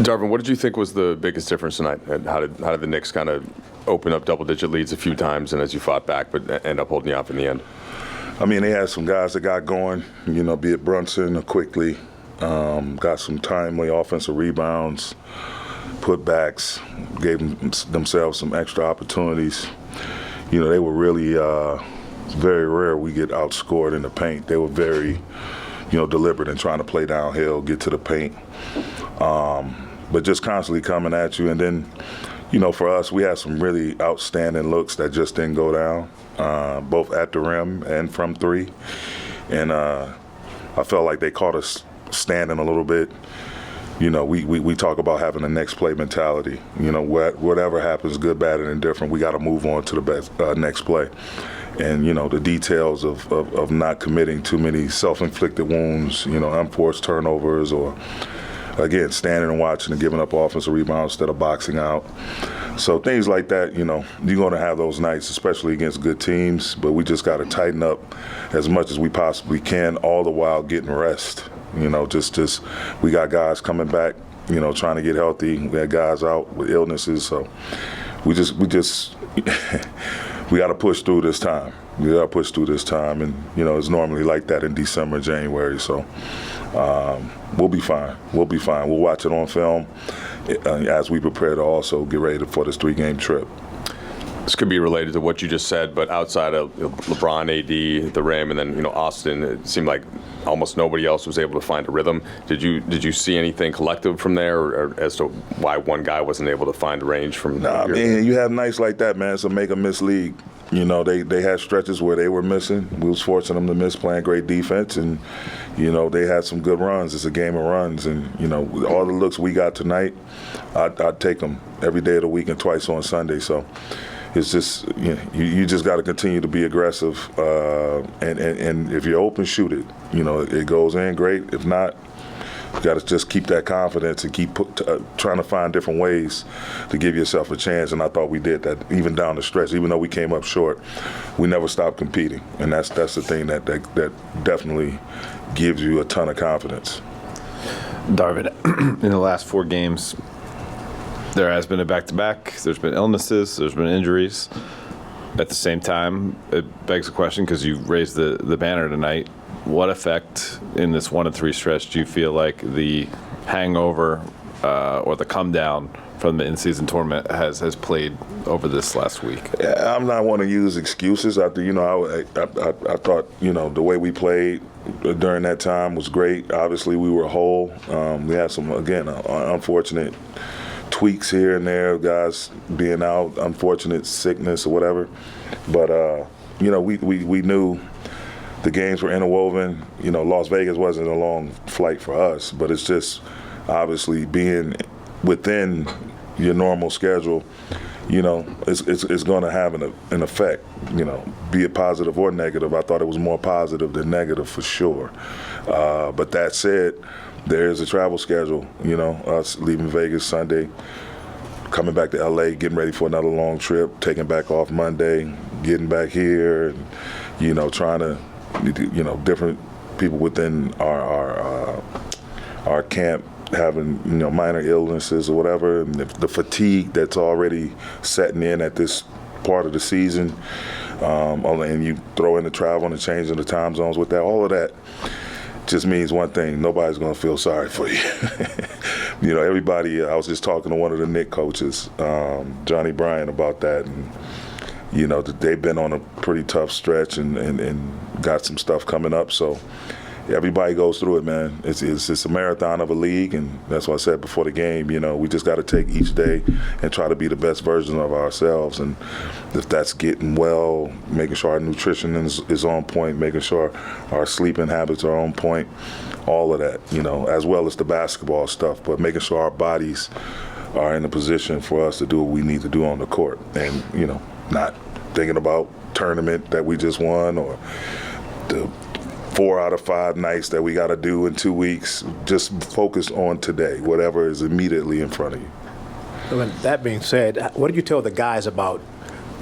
Darvin, what did you think was the biggest difference tonight? And how did the Knicks kind of open up double-digit leads a few times, and as you fought back, but end up holding you off in the end? I mean, they had some guys that got going, be it Brunson or Quickly, got some timely offensive rebounds, putbacks, gave themselves some extra opportunities. They were really very rare we get outscored in the paint. They were very, deliberate in trying to play downhill, get to the paint. But just constantly coming at you. And then, for us, we had some really outstanding looks that just didn't go down, both at the rim and from three. And I felt like they caught us standing a little bit. We talk about having a next play mentality. Whatever happens, good, bad, and indifferent, we got to move on to the best next play. And, the details of not committing too many self-inflicted wounds, unforced turnovers, or again, standing and watching and giving up offensive rebounds instead of boxing out. So things like that, you're going to have those nights, especially against good teams. But we just got to tighten up as much as we possibly can, all the while getting rest. Just we got guys coming back, trying to get healthy. We had guys out with illnesses. So we got to push through this time. We got to push through this time. And, it's normally like that in December, January. So we'll be fine. We'll be fine. We'll watch it on film as we prepare to also get ready for this 3-game trip. This could be related to what you just said, but outside of LeBron, AD, the rim, and then Austin, it seemed like almost nobody else was able to find a rhythm. Did you see anything collective from there, or as to why one guy wasn't able to find a range from? Nah, man, you have nights like that, man. It's a make-or-miss league. They had stretches where they were missing. We was forcing them to miss, playing great defense, and they had some good runs. It's a game of runs, and all the looks we got tonight, I'd take them every day of the week and twice on Sunday. So it's just you just got to continue to be aggressive, and if you're open, shoot it. It goes in great. If not, you got to just keep that confidence and keep trying to find different ways to give yourself a chance. And I thought we did that even down the stretch. Even though we came up short, we never stopped competing, and that's the thing that definitely gives you a ton of confidence. Darvin, in the last 4 games, there has been a back-to-back. There's been illnesses. There's been injuries. At the same time, it begs the question, because you raised the banner tonight, what effect in this 1-3 stretch do you feel like the hangover or the come down from the in-season tournament has played over this last week? Yeah, I'm not want to use excuses. I thought the way we played during that time was great. Obviously, we were whole. We had some unfortunate tweaks here and there, guys being out, unfortunate sickness or whatever. But we knew the games were interwoven. Las Vegas wasn't a long flight for us, but it's just obviously being within your normal schedule. It's going to have an effect. Be it positive or negative. I thought it was more positive than negative for sure. But that said, there is a travel schedule. Us leaving Vegas Sunday, coming back to LA, getting ready for another long trip, taking back off Monday, getting back here, and trying to. Different people within our camp having minor illnesses or whatever, and the fatigue that's already setting in at this part of the season, and you throw in the travel and the change in the time zones with that, all of that just means one thing: nobody's going to feel sorry for you. Everybody. I was just talking to one of the Knicks coaches, Johnny Bryant, about that, and they've been on a pretty tough stretch and got some stuff coming up. So everybody goes through it, man. It's a marathon of a league, and that's what I said before the game. We just got to take each day and try to be the best version of ourselves. And if that's getting well, making sure our nutrition is on point, making sure our sleeping habits are on point, all of that, as well as the basketball stuff, but making sure our bodies are in a position for us to do what we need to do on the court. And, not thinking about tournament that we just won or the 4 out of 5 nights that we got to do in 2 weeks. Just focus on today, whatever is immediately in front of you. Well, that being said, what do you tell the guys about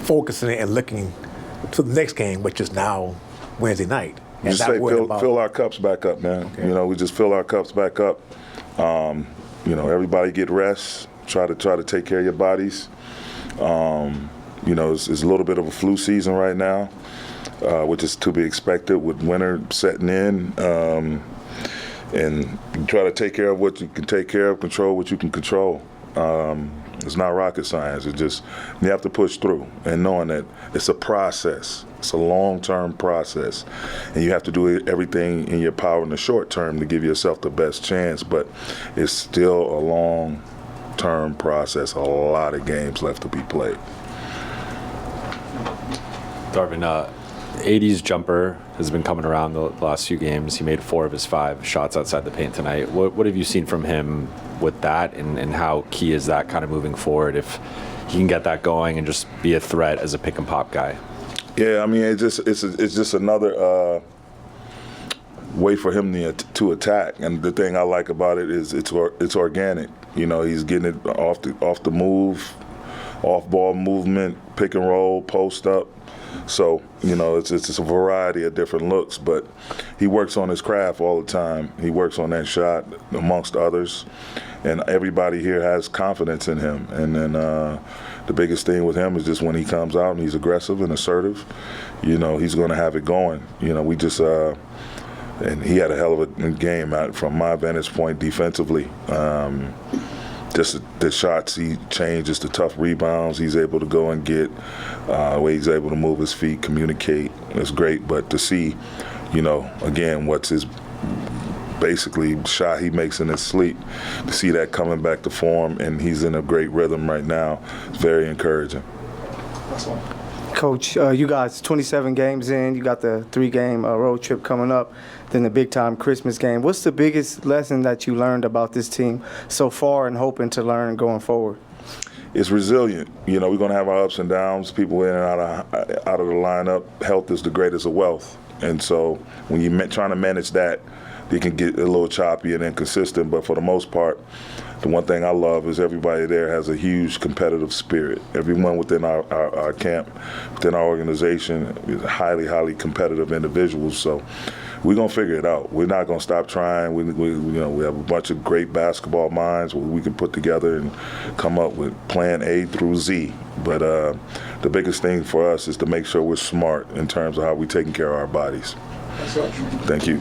focusing and looking to the next game, which is now Wednesday night? And Just not say worrying about- fill our cups back up, man. Okay. You know, we just fill our cups back up. You know, everybody get rest. Try to take care of your bodies. You know, it's a little bit of a flu season right now, which is to be expected with winter setting in. And try to take care of what you can take care of, control what you can control. It's not rocket science. It's just you have to push through and knowing that it's a process. It's a long-term process, and you have to do everything in your power in the short term to give yourself the best chance. But it's still a long-term process. A lot of games left to be played. Darvin, AD's jumper has been coming around the last few games. He made 4 of his 5 shots outside the paint tonight. What have you seen from him with that, and how key is that kind of moving forward if he can get that going and just be a threat as a pick and pop guy? Yeah, I mean, it's just another way for him to attack. And the thing I like about it is it's organic. You know, he's getting it off the move, off ball movement, pick and roll, post up. So, you know, it's a variety of different looks, but he works on his craft all the time. He works on that shot amongst others, and everybody here has confidence in him. And then the biggest thing with him is just when he comes out and he's aggressive and assertive, you know, he's going to have it going. You know, we just and he had a hell of a game from my vantage point defensively. Just the shots he changes, the tough rebounds he's able to go and get, the way he's able to move his feet, communicate, it's great. But to see, you know, again, what's his basically shot he makes in his sleep, to see that coming back to form, and he's in a great rhythm right now, it's very encouraging. Coach, you guys 27 games in, you got the 3-game road trip coming up, then the big-time Christmas game. What's the biggest lesson that you learned about this team so far and hoping to learn going forward? It's resilient. You know, we're going to have our ups and downs, people in and out of the lineup. Health is the greatest of wealth. And so when you're trying to manage that, it can get a little choppy and inconsistent. But for the most part, the one thing I love is everybody there has a huge competitive spirit. Everyone within our camp, within our organization, is highly, highly competitive individuals. So we're going to figure it out. We're not going to stop trying. We have a bunch of great basketball minds we can put together and come up with plan A through Z. But the biggest thing for us is to make sure we're smart in terms of how we're taking care of our bodies. Thank you.